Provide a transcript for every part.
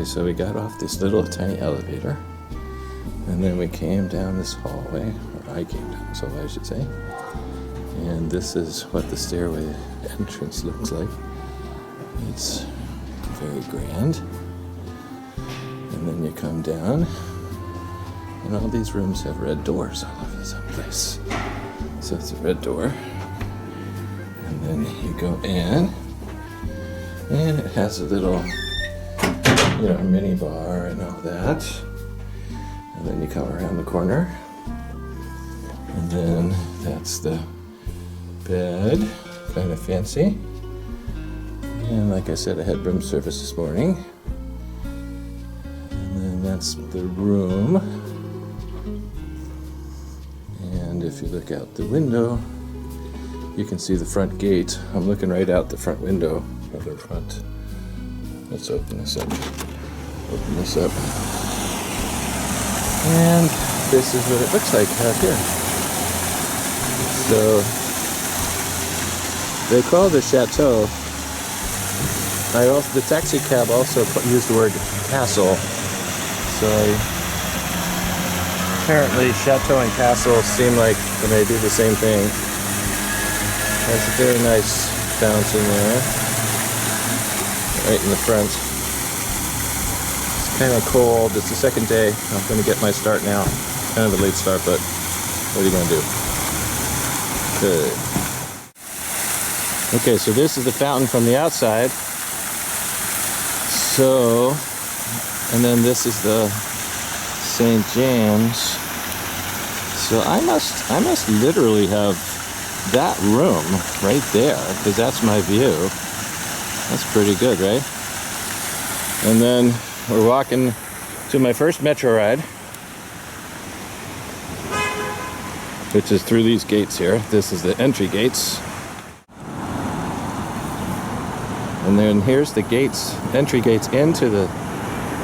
Okay, so we got off this little tiny elevator, and then we came down this hallway, or I came down this hallway, I should say. And this is what the stairway entrance looks like. It's very grand. And then you come down, and all these rooms have red doors all over the place. So it's a red door. And then you go in, and it has a little, mini bar and all that. And then you come around the corner, and then that's the bed, kind of fancy. And like I said, I had room service this morning. And then that's the room. And if you look out the window, you can see the front gate. I'm looking right out the front window of the front. Let's open this up. Open this up. And this is what it looks like out here. So they call the chateau. The taxi cab also used the word castle. So apparently chateau and castle seem like they do the same thing. There's a very nice fountain there, right in the front. It's kind of cold. It's the second day. I'm going to get my start now. Kind of a late start, but what are you going to do? Good. Okay, so this is the fountain from the outside. So, and then this is the St. James. So I must literally have that room right there, because that's my view. That's pretty good, right? And then we're walking to my first metro ride, which is through these gates here. This is the entry gates. And then here's the gates, entry gates into the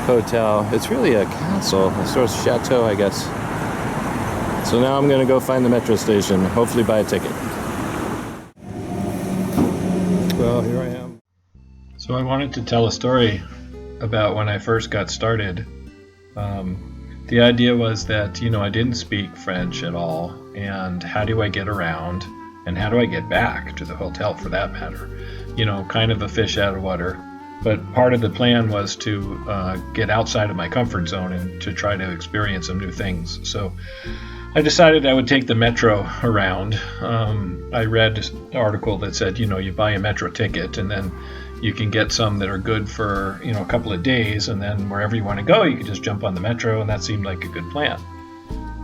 hotel. It's really a castle, a sort of chateau, I guess. So now I'm going to go find the metro station, hopefully buy a ticket. Well, here I am. So I wanted to tell a story about when I first got started. The idea was that, I didn't speak French at all, and how do I get around, and how do I get back to the hotel for that matter? Kind of a fish out of water. But part of the plan was to get outside of my comfort zone and to try to experience some new things. So I decided I would take the metro around. I read an article that said, you buy a metro ticket and then you can get some that are good for, a couple of days, and then wherever you want to go, you can just jump on the metro, and that seemed like a good plan.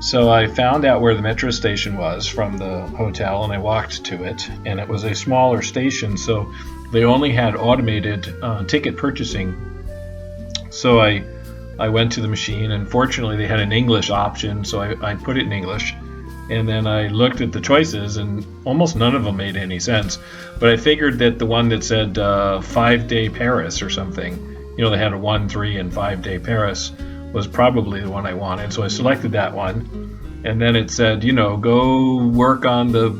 So I found out where the metro station was from the hotel, and I walked to it, and it was a smaller station, so they only had automated ticket purchasing. So I went to the machine, and fortunately they had an English option, so I put it in English, and then I looked at the choices, and almost none of them made any sense. But I figured that the one that said 5-day Paris or something, they had a 1, 3, and 5-day Paris, was probably the one I wanted. So I selected that one, and then it said, go work on the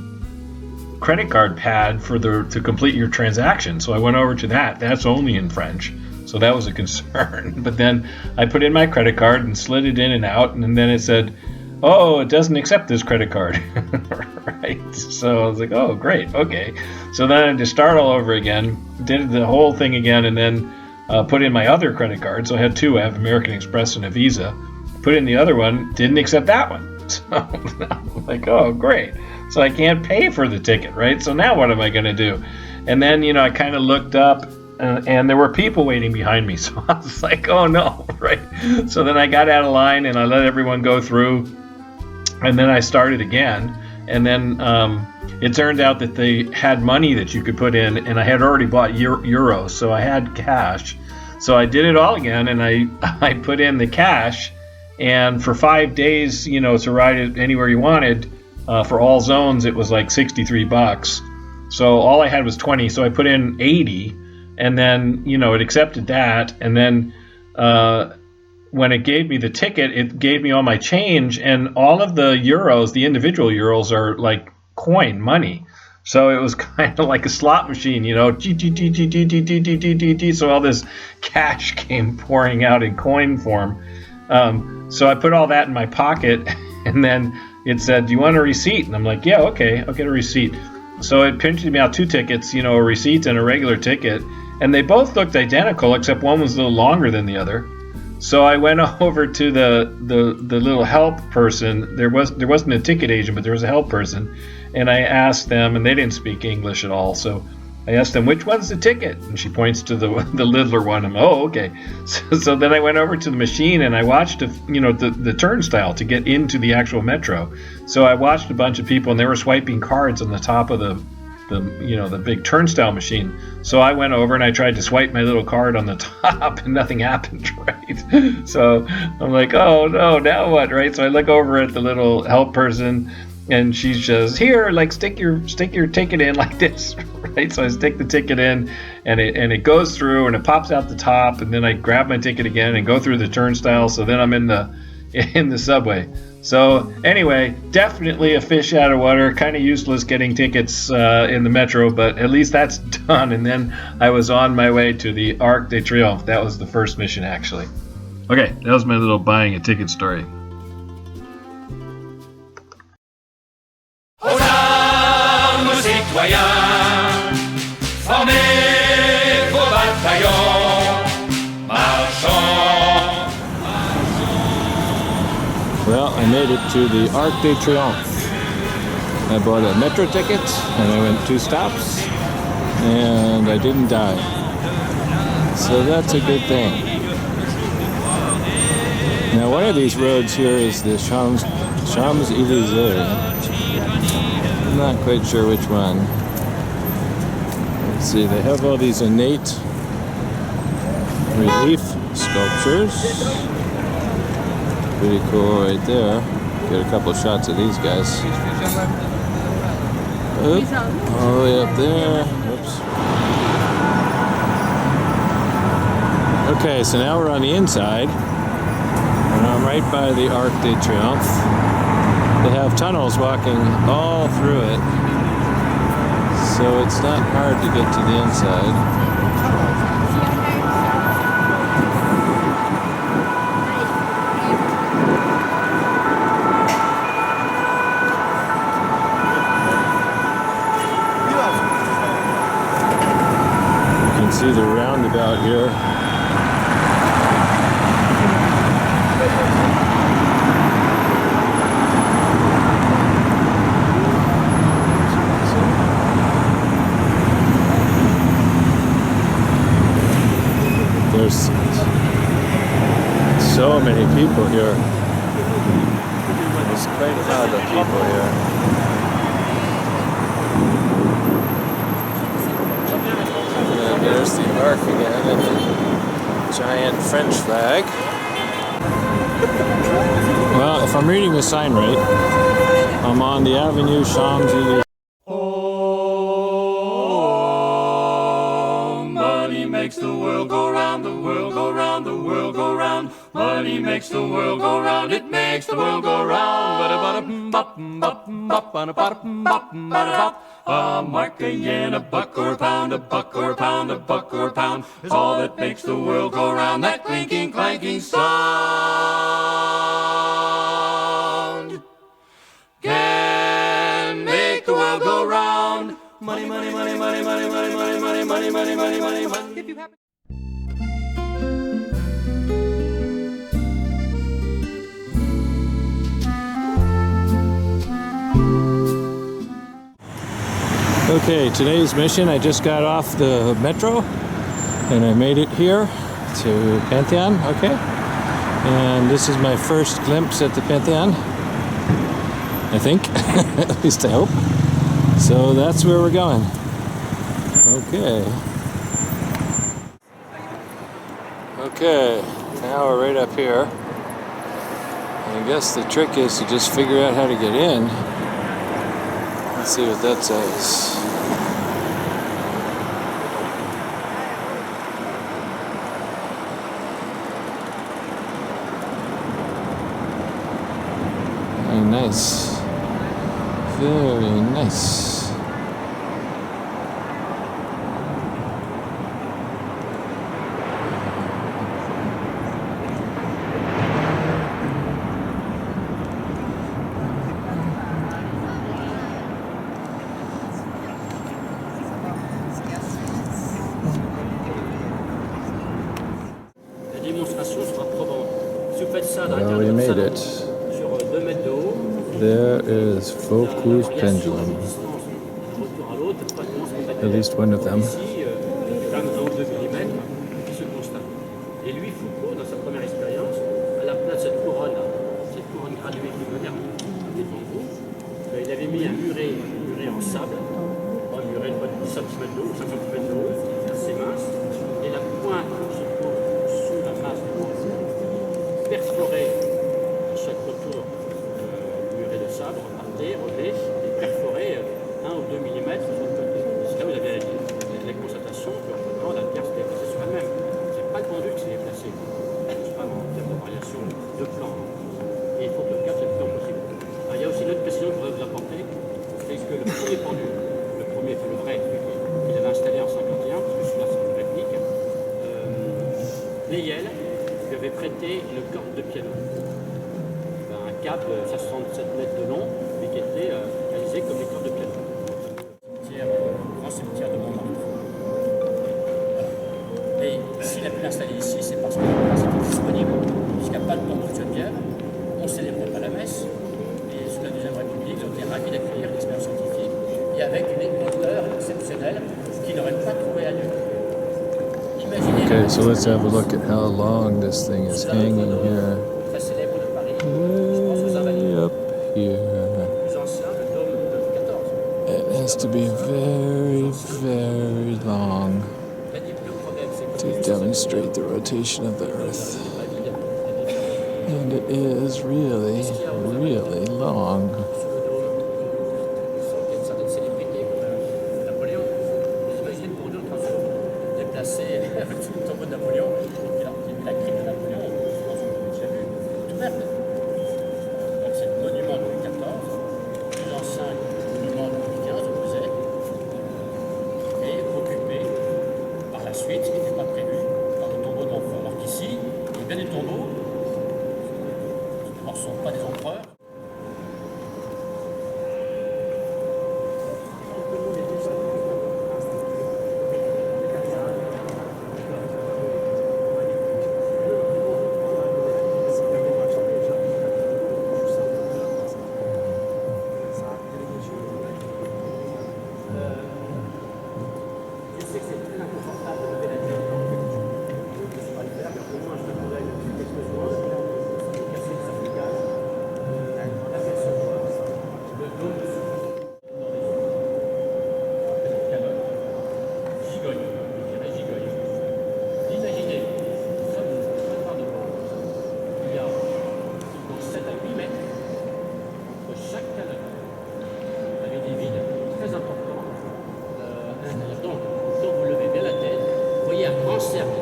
credit card pad to complete your transaction. So I went over to that. That's only in French, so that was a concern. But then I put in my credit card and slid it in and out, and then it said, oh, it doesn't accept this credit card. Right? So I was like, oh, great, okay. So then I had to start all over again, did the whole thing again, and then put in my other credit card. So I had two. I have American Express and a Visa. Put in the other one, didn't accept that one. So I'm like, oh, great. So I can't pay for the ticket, right? So now what am I going to do? And then, I kind of looked up, and there were people waiting behind me. So I was like, oh, no, right? So then I got out of line, and I let everyone go through. And then I started again. And then it turned out that they had money that you could put in, and I had already bought euros, so I had cash. So I did it all again, and I put in the cash, and for 5 days, to ride it anywhere you wanted, for all zones, it was like $63. So all I had was 20, so I put in 80, and then, it accepted that, and then when it gave me the ticket, it gave me all my change, and all of the euros, the individual euros, are like coin money. So it was kind of like a slot machine, you know, so all this cash came pouring out in coin form. So I put all that in my pocket, and then it said, "Do you want a receipt?" And I'm like, "Yeah, okay, I'll get a receipt." So it printed me out 2 tickets, you know, a receipt and a regular ticket, and they both looked identical, except one was a little longer than the other. So I went over to the little help person. There wasn't a ticket agent, but there was a help person, and I asked them, and they didn't speak English at all. So I asked them, "Which one's the ticket?" And she points to the littler one. I'm, oh, okay. So then I went over to the machine and I watched the turnstile to get into the actual metro. So I watched a bunch of people, and they were swiping cards on the top of the big turnstile machine. So I went over and I tried to swipe my little card on the top, and nothing happened, right? So I'm like, oh no, now what, right? So I look over at the little help person, and she's just, "Here, like stick your ticket in like this," right? So I stick the ticket in, and it goes through, and it pops out the top, and then I grab my ticket again and go through the turnstile. So then I'm in the subway. So anyway, definitely a fish out of water. Kind of useless getting tickets in the metro, but at least that's done. And then I was on my way to the Arc de Triomphe. That was the first mission, actually. Okay, that was my little buying a ticket story. Aux armes, citoyens, formez vos bataillons, marchons. Well, I made it to the Arc de Triomphe. I bought a metro ticket and I went 2 stops and I didn't die. So that's a good thing. Now one of these roads here is the Champs-Élysées. I'm not quite sure which one. Let's see, they have all these innate relief sculptures. Pretty cool right there. Get a couple shots of these guys. Oop, all the way up there. Oops. Okay, so now we're on the inside. And I'm right by the Arc de Triomphe. They have tunnels walking all through it. So it's not hard to get to the inside. See the roundabout here. There's so many people here. There's quite a lot of people here. There's the Arc again and the giant French flag. Well, if I'm reading the sign right, I'm on the Avenue Champs-Élysées. Oh, money makes the world go round, the world go round, the world go round. Money makes the world go round, it makes the world go round. A mark, a yen, a buck or a pound, a buck or a pound, a buck or a pound is all that makes the world go round. That clinking, clanking sound can make the world go round. Money, money, money, money, money, money, money, money, money, money, money, money, money. If you happen. Okay, today's mission, I just got off the metro and I made it here to Pantheon, okay? And this is my first glimpse at the Pantheon, I think, at least I hope. So that's where we're going. Okay. Okay, now we're right up here. And I guess the trick is to just figure out how to get in. Let's see what that says. Very nice. Very nice. Well, we made it. There is Foucault's pendulum. At least one of them. Et lui, Foucault, dans sa première expérience, à la place de cette couronne graduée qui venait devant vous, il avait mis un muret en sable, un muret de 10 cm de haut, 5 cm de haut, assez mince, et la pointe se trouve sous la masse de perforait à chaque retour le muret de sabre, repartait, revenait, et perforait 1 ou 2 mm sur le côté. C'est là où vous avez la constatation que la pierre se déplaçait sur elle-même. Pas le pendule qui s'est déplacé, c'est pas en termes de variation de plan. Et il faut que le cap soit le plus long possible. Alors, il y a aussi une autre précision que je voudrais vous apporter, c'est que le premier pendule, le premier, c'est le vrai, qu'il avait installé en 51, parce que celui-là c'est une réplique, Pleyel lui avait prêté une corde de piano. Un cap de 67 mètres de long, mais qui était réalisé comme des cordes de piano. Grand cimetière de Montmartre. Et s'il a pu l'installer ici, c'est parce que c'était disponible, puisqu'il n'y a pas de tombeau de Geneviève, on ne célébrait pas la messe, et sous la Deuxième République, ils ont été ravis d'accueillir l'expérience scientifique, et avec une hauteur exceptionnelle qu'ils n'auraient pas trouvé ailleurs. Imaginez. Okay, so let's have a look at how long this thing is hanging here. Très célèbre de Paris, Way up here. le plus ancien, le dôme de Louis XIV. It has to be very, very long to demonstrate the rotation of the Earth. And it is really, really long. Certaines célébrités comme Napoléon, vous imaginez le pendule quand on déplacé sous le tombeau de Napoléon, qui a la crypte de Napoléon, je pense que vous l'avez déjà vu, toute ouverte. Donc c'est le monument de Louis XIV, plus ancien que le monument de Louis XV, vous êtes, et occupé par la suite, ce qui n'était pas prévu, par le tombeau d'enfants. Alors qu'ici, il y a bien des tombeaux, ce ne sont pas des empereurs. Je sais que c'est très inconfortable de lever la tête. Je ne sais pas le faire, mais au moins je me demandais quelques secondes. Je vais casser le cervical. On aperçoit le dos dessus. Dans les yeux. Le canon. Gigogne. Je dirais gigogne. Imaginez, nous sommes très par devant. Il y a donc 7 à 8 mètres entre chaque canon. Vous avez des vides très importants. Donc, quand vous levez bien la tête, vous voyez un grand cercle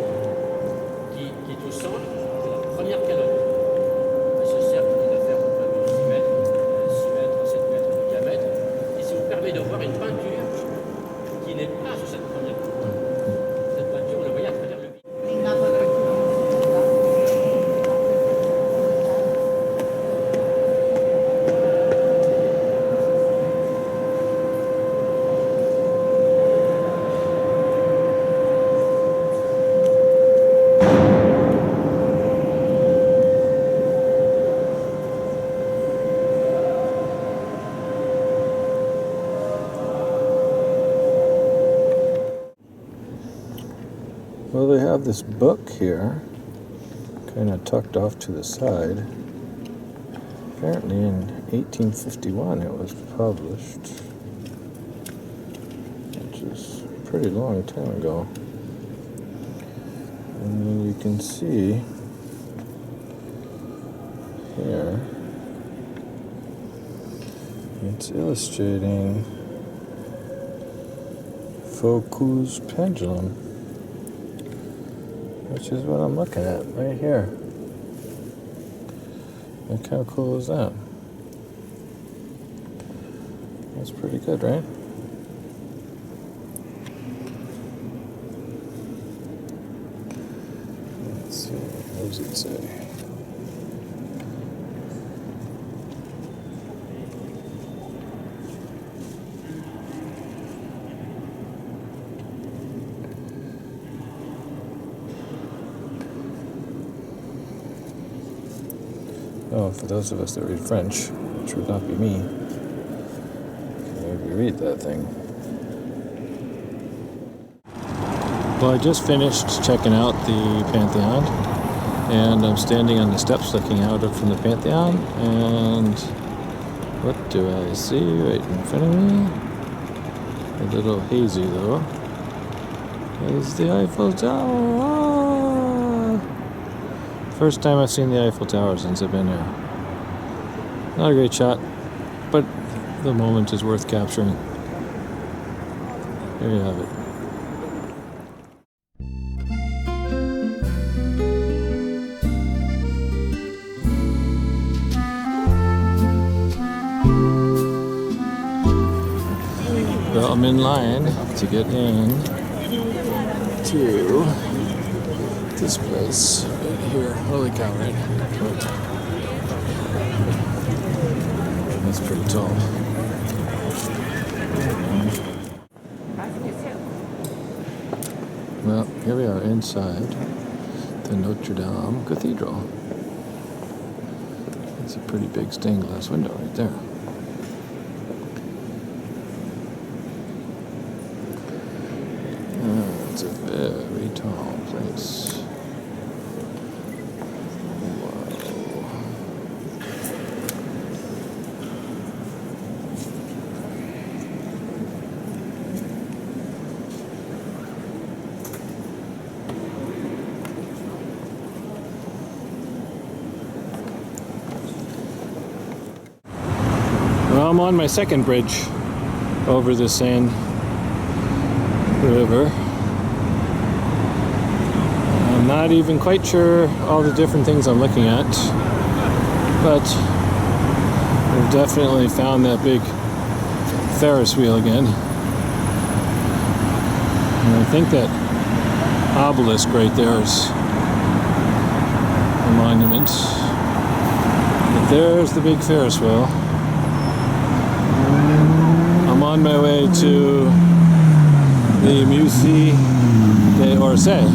qui est au centre de la première canonne. Et ce cercle qui doit faire à peu près 6 mètres, 7 mètres de diamètre. Et ça vous permet de voir une peinture qui n'est pas sur cette première canonne. Cette peinture, vous la voyez à travers le vide. Well, they have this book here, kind of tucked off to the side. Apparently in 1851 it was published, which is a pretty long time ago. And then you can see here, it's illustrating Foucault's pendulum, which is what I'm looking at right here. And how cool is that? That's pretty good, right? Let's see, what does it say? Oh, for those of us that read French, which would not be me, can maybe read that thing. Well, I just finished checking out the Pantheon, and I'm standing on the steps looking out from the Pantheon, and what do I see right in front of me? A little hazy though. Is the Eiffel Tower. Ah! First time I've seen the Eiffel Tower since I've been here. Not a great shot, but the moment is worth capturing. There you have it. Well, I'm in line to get in to this place right here. Holy cow, right? That's pretty tall. Well, here we are inside the Notre Dame Cathedral. It's a pretty big stained glass window right there. It's a very tall place. Well, I'm on my second bridge over the Seine River. I'm not even quite sure all the different things I'm looking at, but I've definitely found that big Ferris wheel again. And I think that obelisk right there is a monument. But there's the big Ferris wheel. I'm on my way to the Musée d'Orsay.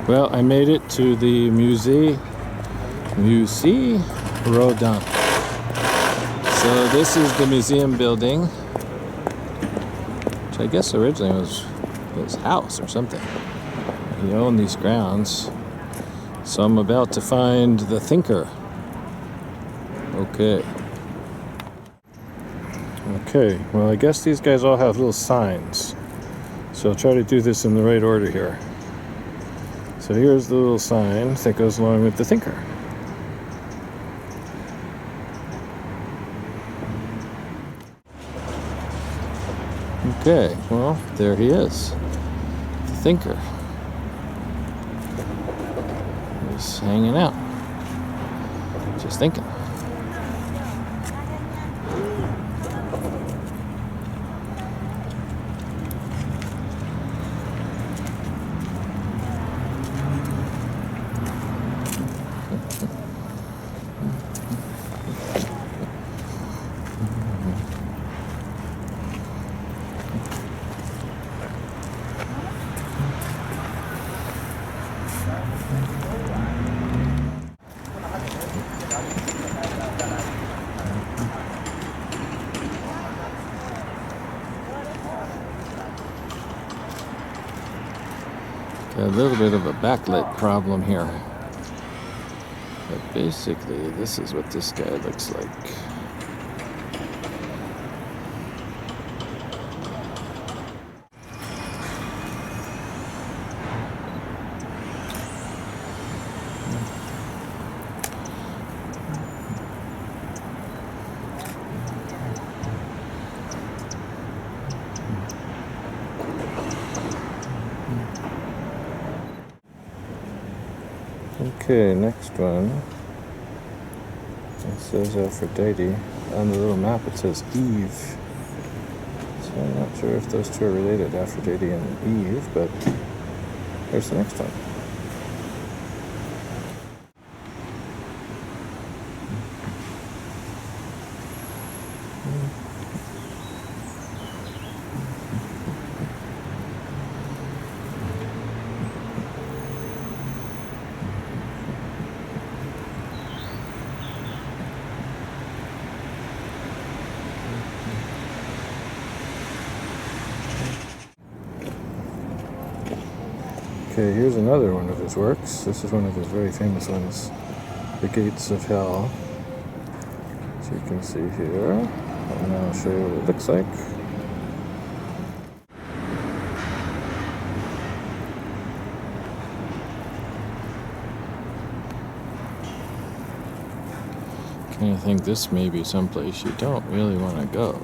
Well, I made it to the Musée Rodin. So this is the museum building, which I guess originally was his house or something. He owned these grounds. So I'm about to find the thinker. Okay, well, I guess these guys all have little signs. So I'll try to do this in the right order here. So here's the little sign that goes along with the thinker. Okay, well, there he is. The thinker. He's hanging out. Just thinking. A little bit of a backlit problem here. But basically, this is what this guy looks like. Okay, next one. It says Aphrodite. On the little map it says Eve. So I'm not sure if those two are related, Aphrodite and Eve, but here's the next one. Okay, here's another one of his works. This is one of his very famous ones, The Gates of Hell. As you can see here, and I'll show you what it looks like. Kind of think this may be someplace you don't really want to go.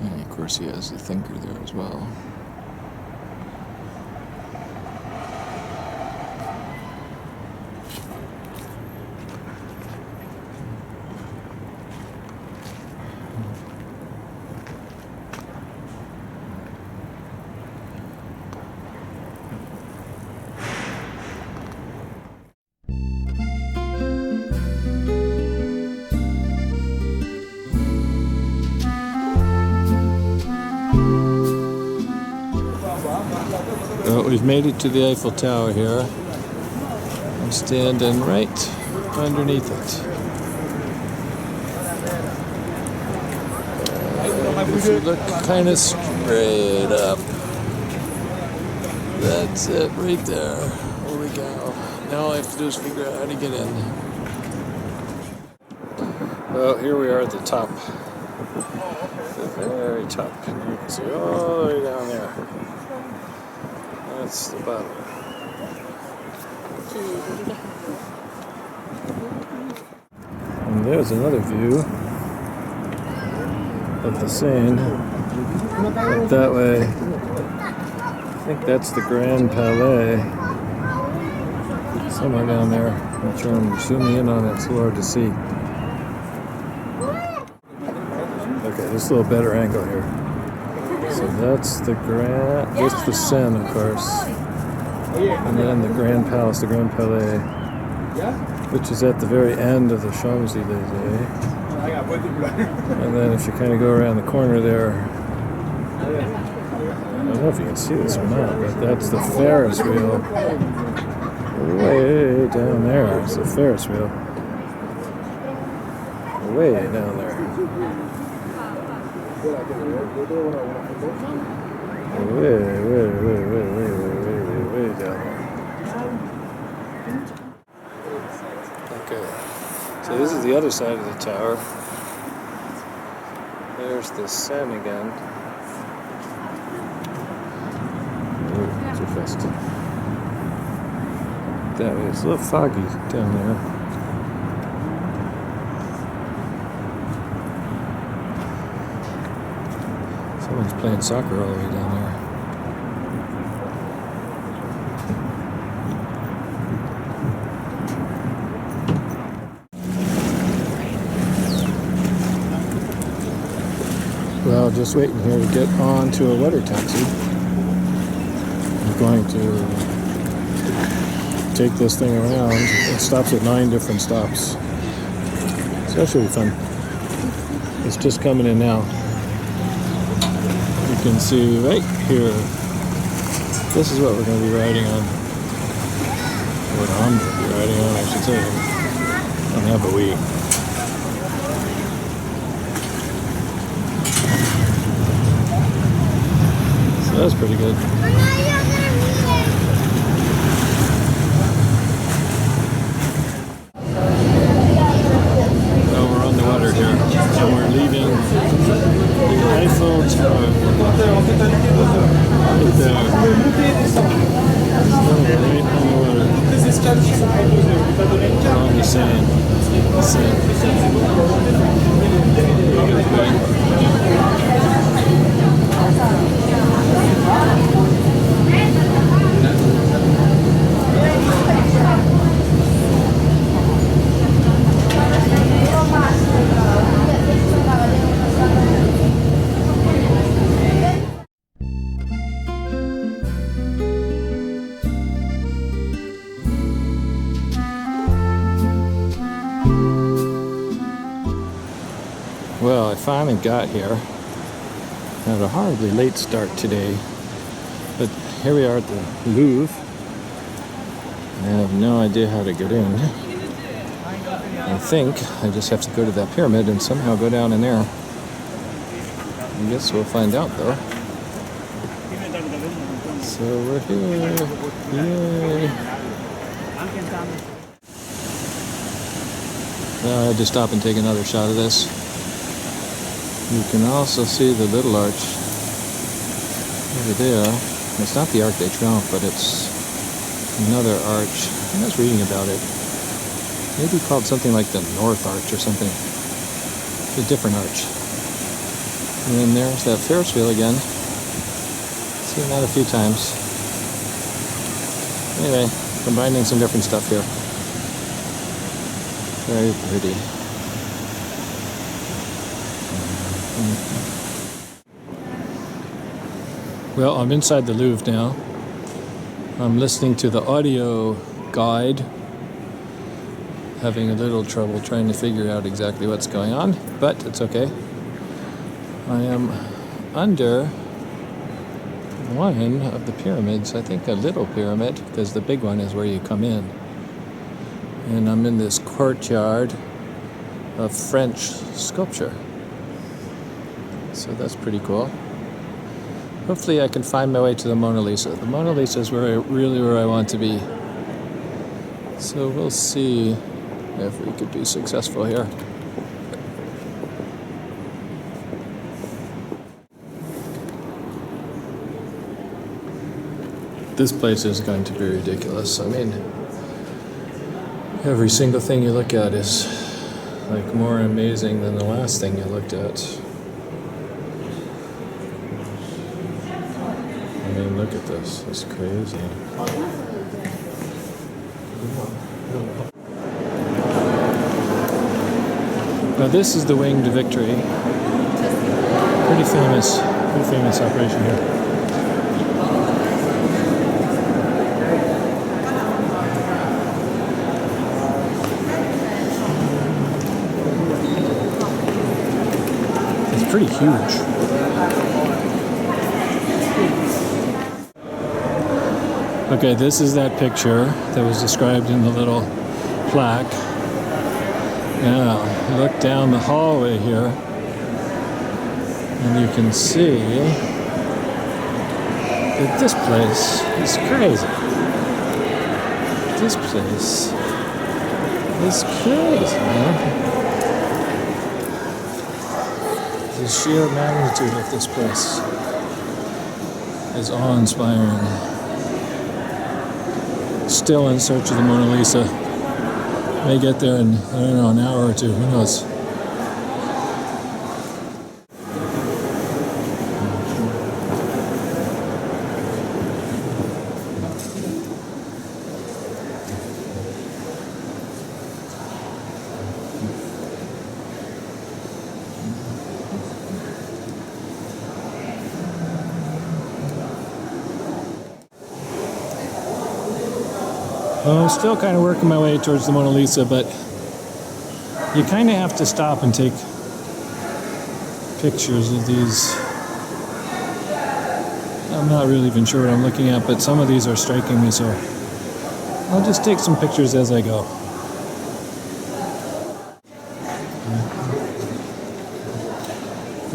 And of course he has the thinker there as well. Well, we've made it to the Eiffel Tower here. I'm standing right underneath it. If you look kind of straight up, that's it right there. There we go. Now all I have to do is figure out how to get in. Well, here we are at the top. The very top. And you can see all the way down there. That's the bottom. And there's another view of the Seine. Up that way. I think that's the Grand Palais. Somewhere down there. I'm trying to zoom in on it, it's hard to see. Okay, just a little better angle here. So that's the the Seine, of course. And then the Grand Palace, the Grand Palais, which is at the very end of the Champs-Élysées. And then if you kind of go around the corner there, I don't know if you can see this or not, but that's the Ferris wheel. Way down there is the Ferris wheel. Way down there. Way down there. Okay, so this is the other side of the tower. There's the Seine again. Ooh, too fast. That way, it's a little foggy down there. Someone's playing soccer all the way down there. Well, just waiting here to get on to a water taxi. I'm going to take this thing around. It stops at 9 different stops. So that should be fun. It's just coming in now. You can see right here. This is what we're going to be riding on. What I'm going to be riding on, I should say. Don't have a Wii. So that's pretty good. Well, we're on the water here, and we're leaving the Eiffel Tower. Right there. Right on the water. On the sand. Well, I finally got here. Had a horribly late start today, but here we are at the Louvre. I have no idea how to get in. I think I just have to go to that pyramid and somehow go down in there. I guess we'll find out though. So we're here. Yay! I had to stop and take another shot of this. You can also see the little arch over there. It's not the Arc de Triomphe, but it's another arch. I was reading about it. Maybe called something like the North Arch or something. It's a different arch. And then there's that Ferris wheel again. Seen that a few times. Anyway, combining some different stuff here. Very pretty. Well, I'm inside the Louvre now. I'm listening to the audio guide, having a little trouble trying to figure out exactly what's going on, but it's okay. I am under one of the pyramids, I think a little pyramid, because the big one is where you come in. And I'm in this courtyard of French sculpture. So that's pretty cool. Hopefully I can find my way to the Mona Lisa. The Mona Lisa is really where I want to be. So we'll see if we could be successful here. This place is going to be ridiculous. I mean, every single thing you look at is like more amazing than the last thing you looked at. I mean, look at this. It's crazy. Now this is the Wing de Victory. Pretty famous operation here. It's pretty huge. Okay, this is that picture that was described in the little plaque. Now, look down the hallway here, and you can see that this place is crazy. This place is crazy, man. The sheer magnitude of this place is awe-inspiring. Still in search of the Mona Lisa. May get there in, I don't know, an hour or two. Who knows? Well, I'm still kind of working my way towards the Mona Lisa, but you kind of have to stop and take pictures of these. I'm not really even sure what I'm looking at, but some of these are striking me, so I'll just take some pictures as I go.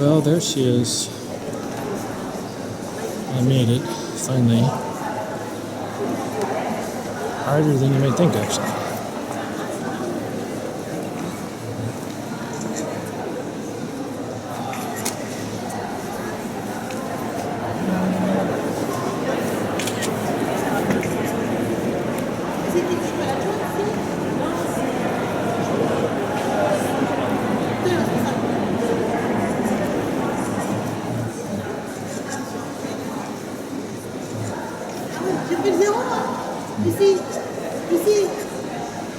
Well, there she is. I made it, finally. Harder than you may think, actually. J'ai pris le 0 moi. Ici. Ici.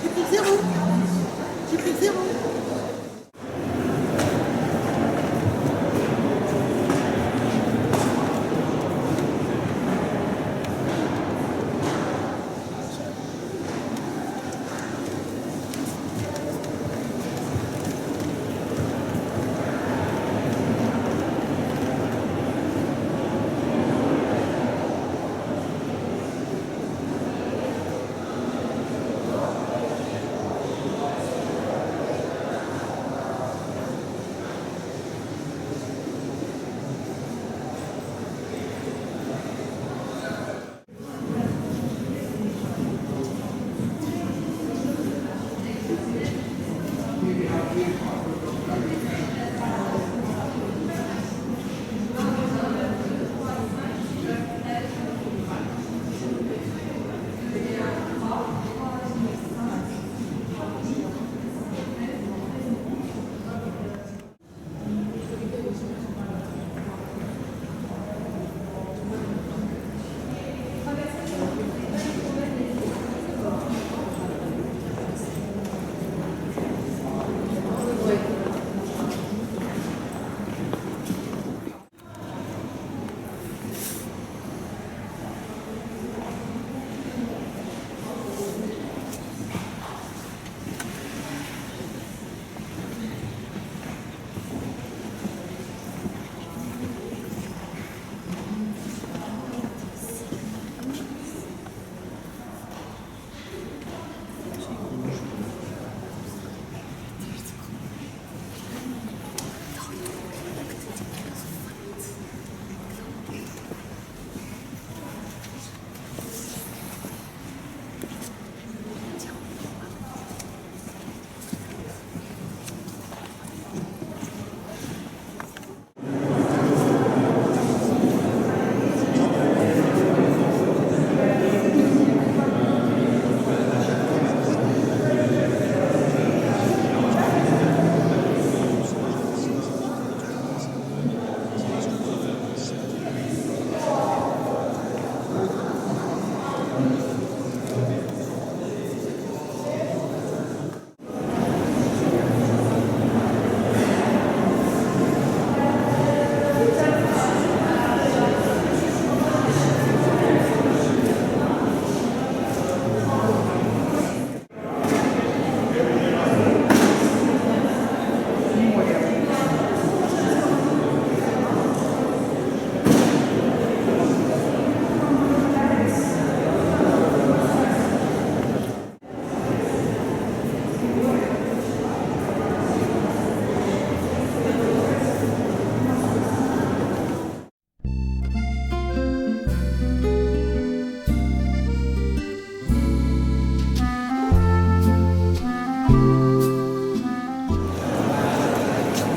J'ai pris le 0. J'ai pris le 0.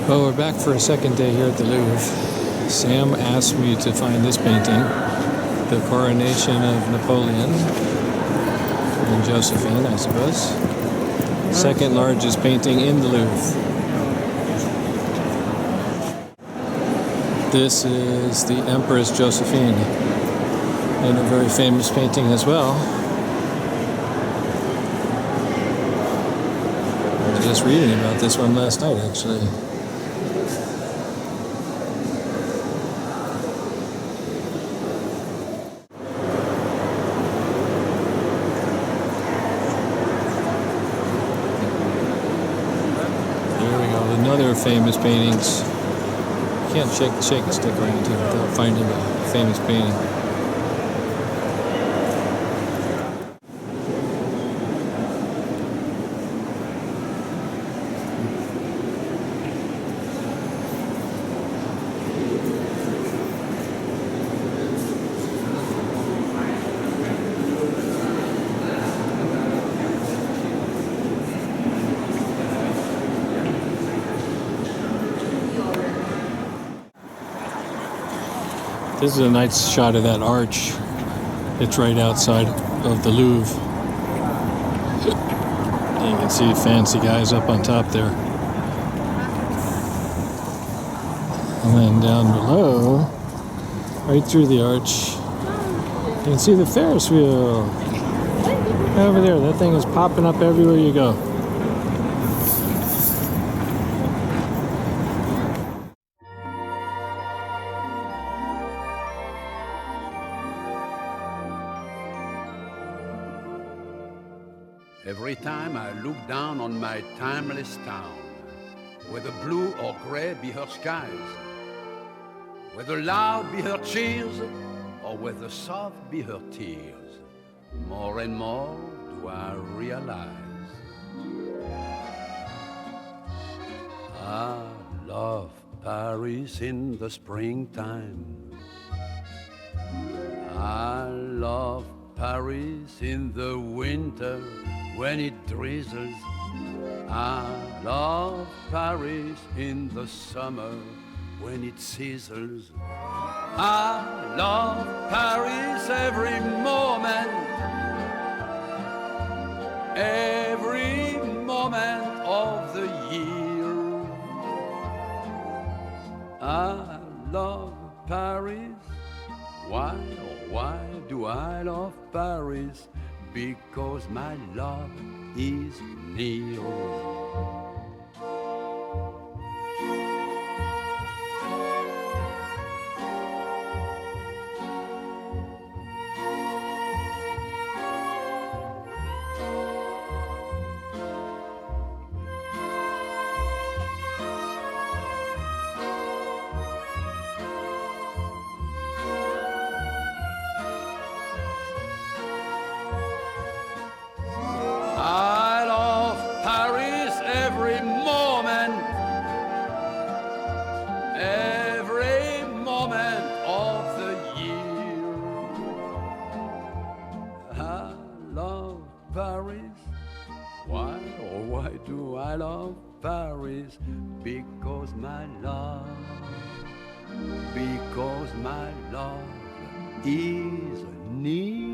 Well, we're back for a second day here at the Louvre. Sam asked me to find this painting, The Coronation of Napoleon, and Josephine, I suppose. Second largest painting in the Louvre. This is the Empress Josephine, and a very famous painting as well. I was just reading about this one last night, actually. Another famous paintings. Can't shake a stick around here without finding a famous painting. This is a nice shot of that arch. It's right outside of the Louvre. You can see fancy guys up on top there. And then down below, right through the arch, you can see the Ferris wheel. Over there, that thing is popping up everywhere you go. Every time I look down on my timeless town, whether blue or gray be her skies, whether loud be her cheers, or whether soft be her tears, more and more do I realize I love Paris in the springtime. I love Paris in the winter when it drizzles. I love Paris in the summer when it sizzles. I love Paris every moment of the year. I love Paris. Why, oh why do I love Paris? Because my love is near. I love Paris every moment of the year. I love Paris. Why, oh why do I love Paris? Because my love is near.